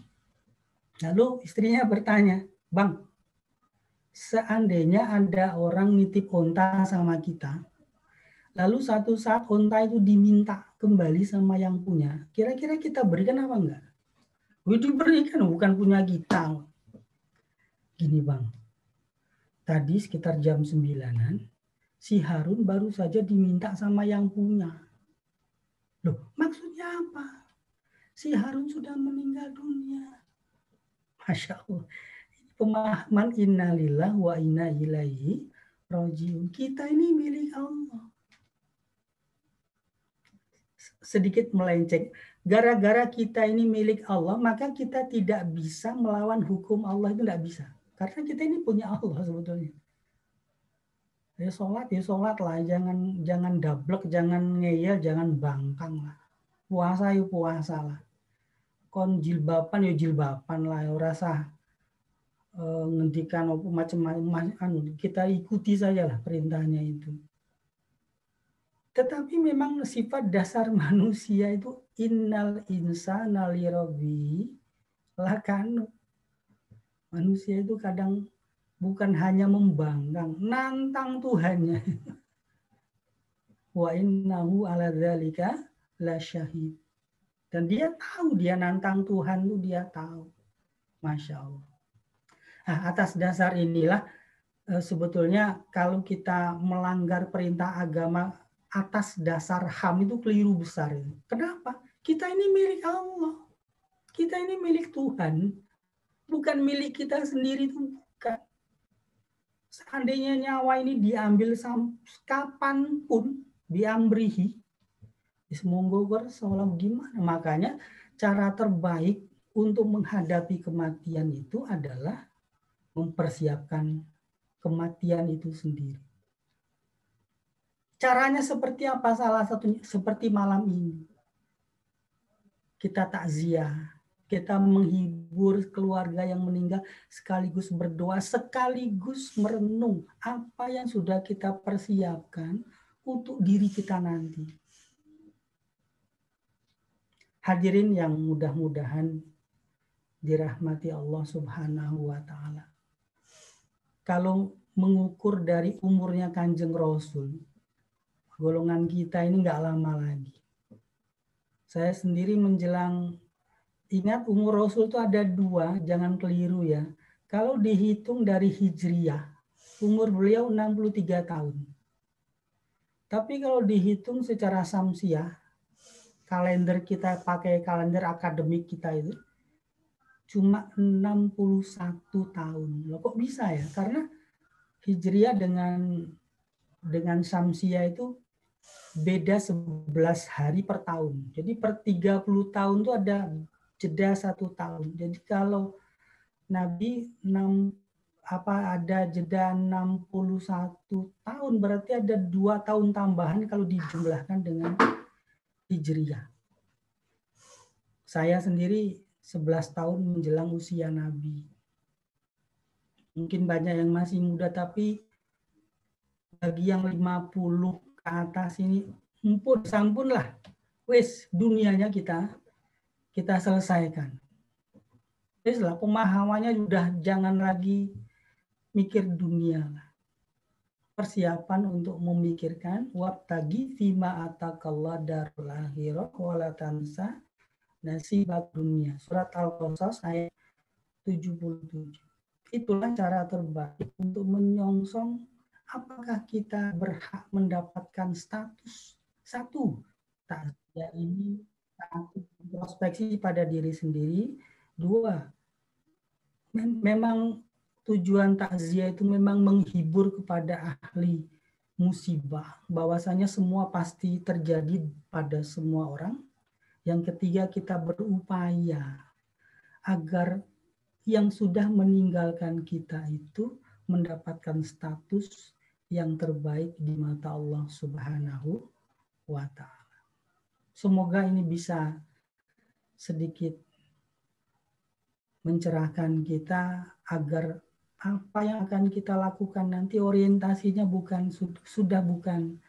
Lalu istrinya bertanya, Bang, seandainya ada orang nitip onta sama kita, lalu satu saat onta itu diminta kembali sama yang punya, kira-kira kita berikan apa enggak? Diberikan, bukan punya kita. Gini Bang, tadi sekitar jam 9-an, si Harun baru saja diminta sama yang punya. Loh, maksudnya apa? Si Harun sudah meninggal dunia. Masya Allah. Pemahaman innalillah wa inna ilaihi rajiun. Kita ini milik Allah. Sedikit melenceng. Gara-gara kita ini milik Allah, maka kita tidak bisa melawan hukum Allah, itu tidak bisa. Karena kita ini punya Allah sebetulnya. Ya sholat lah, jangan dablek, jangan ngeyel, jangan bangkang lah. Puasa ya puasa lah. Kon jilbaban ya jilbaban lah, ya rasa ngendikan macam-macam, kita ikuti saja lah perintahnya itu. Tetapi memang sifat dasar manusia itu innal insana lirabbi lakanu. Manusia itu kadang bukan hanya membangkang, nantang Tuhannya. Wa innahu ala dzalika lasyahid. Dan dia tahu, dia nantang Tuhan itu dia tahu. Masya Allah. Nah, atas dasar inilah sebetulnya kalau kita melanggar perintah agama atas dasar HAM itu keliru besar. Kenapa? Kita ini milik Allah. Kita ini milik Tuhan. Bukan milik kita sendiri itu bukan. Seandainya nyawa ini diambil kapanpun, diambrihi, semoga seolah gimana. Makanya cara terbaik untuk menghadapi kematian itu adalah mempersiapkan kematian itu sendiri. Caranya seperti apa? Salah satunya seperti malam ini. Kita takziah, kita menghibur keluarga yang meninggal, sekaligus berdoa, sekaligus merenung apa yang sudah kita persiapkan untuk diri kita nanti. Hadirin yang mudah-mudahan dirahmati Allah Subhanahu wa Ta'ala. Kalau mengukur dari umurnya Kanjeng Rasul, golongan kita ini nggak lama lagi. Saya sendiri menjelang ingat umur Rasul itu ada 2, jangan keliru ya. Kalau dihitung dari Hijriyah, umur beliau 63 tahun. Tapi kalau dihitung secara Samsiah, kalender kita pakai kalender akademik kita itu, cuma 61 tahun. Loh kok bisa ya? Karena Hijriyah dengan Samsiah itu beda 11 hari per tahun. Jadi per 30 tahun itu ada jeda 1 tahun. Jadi kalau Nabi ada jeda 61 tahun, berarti ada 2 tahun tambahan kalau dijumlahkan dengan Hijriyah. Saya sendiri 11 tahun menjelang usia Nabi. Mungkin banyak yang masih muda, tapi bagi yang 50 ke atas ini, sampun lah. Wes, dunianya kita selesaikan. Wes lah, pemahamannya sudah jangan lagi mikir dunia lah. Persiapan untuk memikirkan wabtagi fima atakallah darul akhirah wala tansa nasibak dunia. Surat Al-Qasas ayat 77. Itulah cara terbaik untuk menyongsong apakah kita berhak mendapatkan status. 1, takziah ini introspeksi pada diri sendiri. 2, memang tujuan takziah itu memang menghibur kepada ahli musibah, bahwasanya semua pasti terjadi pada semua orang. Yang ketiga, kita berupaya agar yang sudah meninggalkan kita itu mendapatkan status yang terbaik di mata Allah Subhanahu wa Ta'ala. Semoga ini bisa sedikit mencerahkan kita agar apa yang akan kita lakukan nanti orientasinya sudah bukan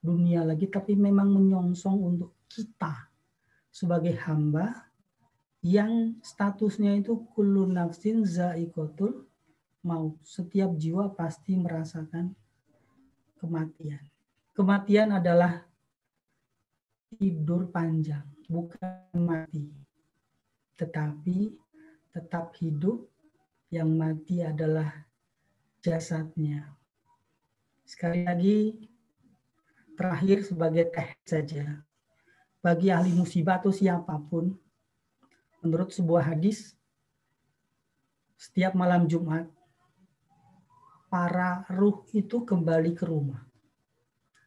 dunia lagi, tapi memang menyongsong untuk kita sebagai hamba yang statusnya itu kullu nafsin za'iqatul maut. Setiap jiwa pasti merasakan kematian. Kematian adalah tidur panjang, bukan mati. Tetapi tetap hidup, yang mati adalah jasadnya. Sekali lagi, terakhir sebagai teh saja. Bagi ahli musibah atau siapapun, menurut sebuah hadis, setiap malam Jumat, para ruh itu kembali ke rumah.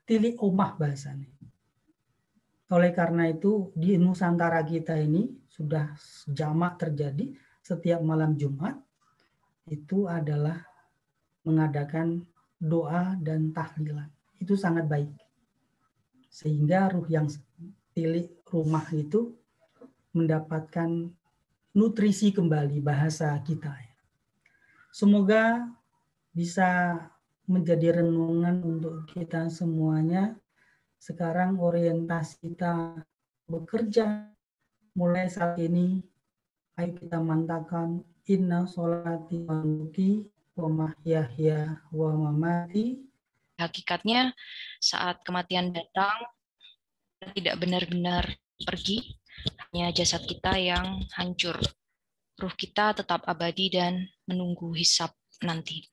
Tilik omah bahasanya. Oleh karena itu, di Nusantara kita ini sudah jamak terjadi setiap malam Jumat, itu adalah mengadakan doa dan tahlilan. Itu sangat baik. Sehingga ruh yang tilik rumah itu mendapatkan nutrisi kembali bahasa kita. Semoga bisa menjadi renungan untuk kita semuanya. Sekarang orientasi kita bekerja mulai saat ini. Ayo kita mantapkan inna sholati wa nusuki wa mahyaya wa mamati. Hakikatnya saat kematian datang tidak benar-benar pergi, hanya jasad kita yang hancur. Ruh kita tetap abadi dan menunggu hisab nanti.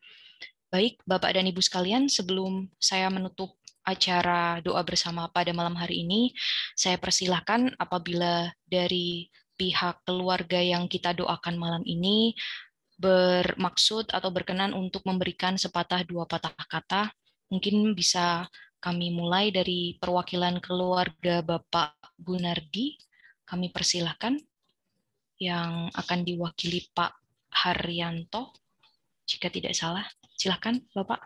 Baik, Bapak dan Ibu sekalian, sebelum saya menutup acara doa bersama pada malam hari ini, saya persilahkan apabila dari pihak keluarga yang kita doakan malam ini bermaksud atau berkenan untuk memberikan sepatah dua patah kata, mungkin bisa kami mulai dari perwakilan keluarga Bapak Gunardi. Kami persilahkan yang akan diwakili Pak Haryanto, jika tidak salah. Silakan, Bapak.